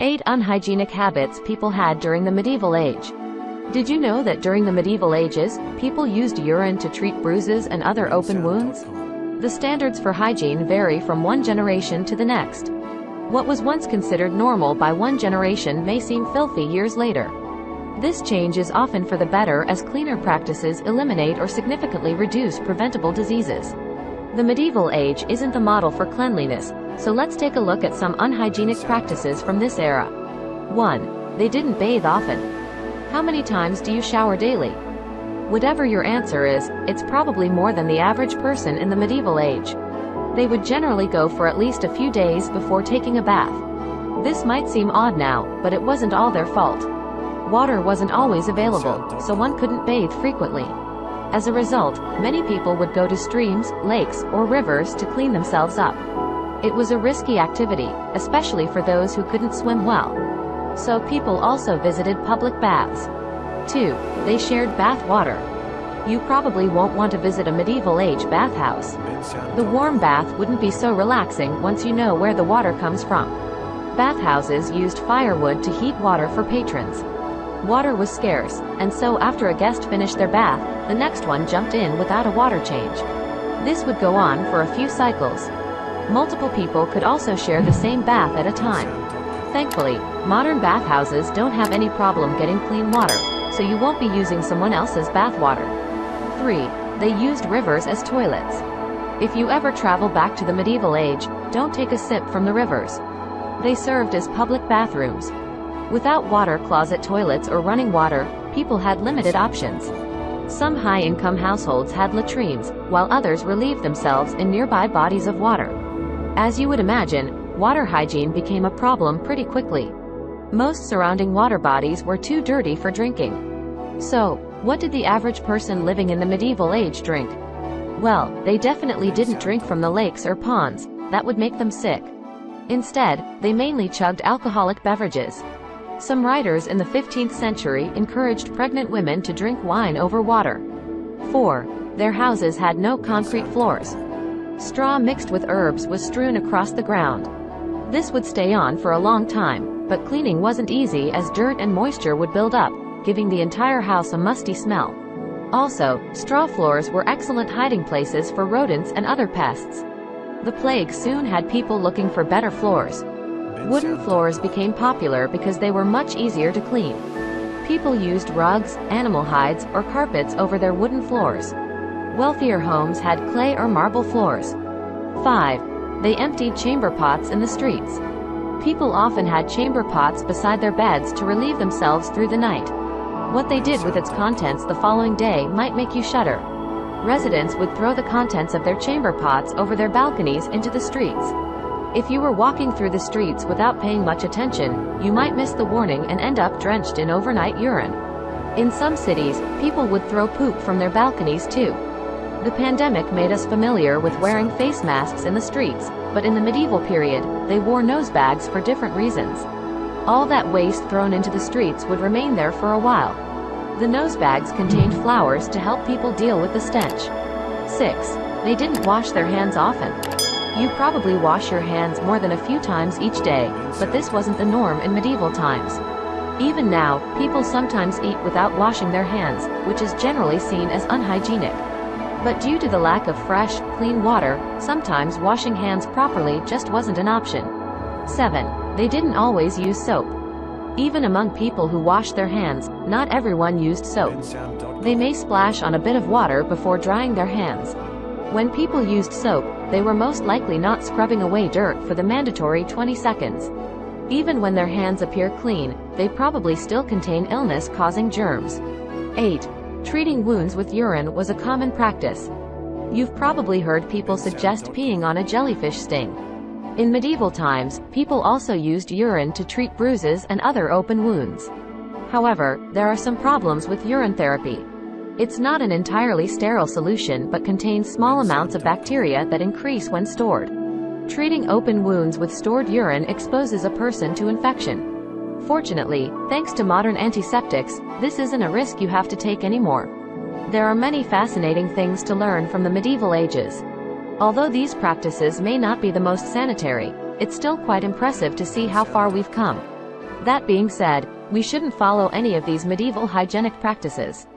8 Unhygienic habits people had during the medieval age. Did you know that during the medieval ages, people used urine to treat bruises and other open wounds? The standards for hygiene vary from one generation to the next. What was once considered normal by one generation may seem filthy years later. This change is often for the better, as cleaner practices eliminate or significantly reduce preventable diseases. The medieval age isn't the model for cleanliness, so let's take a look at some unhygienic practices from this era. 1. They didn't bathe often. How many times do you shower daily? Whatever your answer is, it's probably more than the average person in the medieval age. They would generally go for at least a few days before taking a bath. This might seem odd now, but it wasn't all their fault. Water wasn't always available, so one couldn't bathe frequently. As a result, many people would go to streams, lakes, or rivers to clean themselves up. It was a risky activity, especially for those who couldn't swim well. So people also visited public baths. 2. They shared bath water. You probably won't want to visit a medieval-age bathhouse. The warm bath wouldn't be so relaxing once you know where the water comes from. Bathhouses used firewood to heat water for patrons. Water was scarce, and so after a guest finished their bath, the next one jumped in without a water change. This would go on for a few cycles. Multiple people could also share the same bath at a time. Thankfully, modern bathhouses don't have any problem getting clean water, so you won't be using someone else's bath water. 3. They used rivers as toilets. If you ever travel back to the medieval age, don't take a sip from the rivers. They served as public bathrooms. Without water closet toilets or running water, people had limited options. Some high-income households had latrines, while others relieved themselves in nearby bodies of water. As you would imagine, water hygiene became a problem pretty quickly. Most surrounding water bodies were too dirty for drinking. So, what did the average person living in the medieval age drink? Well, they definitely didn't drink from the lakes or ponds. That would make them sick. Instead, they mainly chugged alcoholic beverages. Some writers in the 15th century encouraged pregnant women to drink wine over water. 4. Their houses had no concrete floors. Straw mixed with herbs was strewn across the ground. This would stay on for a long time, but cleaning wasn't easy as dirt and moisture would build up, giving the entire house a musty smell. Also, straw floors were excellent hiding places for rodents and other pests. The plague soon had people looking for better floors. Wooden floors became popular because they were much easier to clean. People used rugs, animal hides, or carpets over their wooden floors. Wealthier homes had clay or marble floors. 5. They emptied chamber pots in the streets. People often had chamber pots beside their beds to relieve themselves through the night. What they did with its contents the following day might make you shudder. Residents would throw the contents of their chamber pots over their balconies into the streets. If you were walking through the streets without paying much attention, you might miss the warning and end up drenched in overnight urine. In some cities, people would throw poop from their balconies too. The pandemic made us familiar with wearing face masks in the streets, but in the medieval period, they wore nose bags for different reasons. All that waste thrown into the streets would remain there for a while. The nose bags contained flowers to help people deal with the stench. 6. They didn't wash their hands often. You probably wash your hands more than a few times each day, but this wasn't the norm in medieval times. Even now, people sometimes eat without washing their hands, which is generally seen as unhygienic. But due to the lack of fresh, clean water, sometimes washing hands properly just wasn't an option. 7. They didn't always use soap. Even among people who washed their hands, not everyone used soap. They may splash on a bit of water before drying their hands. When people used soap, they were most likely not scrubbing away dirt for the mandatory 20 seconds. Even when their hands appear clean, they probably still contain illness-causing germs. 8. Treating wounds with urine was a common practice. You've probably heard people suggest peeing on a jellyfish sting. In medieval times, people also used urine to treat bruises and other open wounds. However, there are some problems with urine therapy. It's not an entirely sterile solution but contains small amounts of bacteria that increase when stored. Treating open wounds with stored urine exposes a person to infection. Fortunately, thanks to modern antiseptics, this isn't a risk you have to take anymore. There are many fascinating things to learn from the medieval ages. Although these practices may not be the most sanitary, it's still quite impressive to see how far we've come. That being said, we shouldn't follow any of these medieval hygienic practices.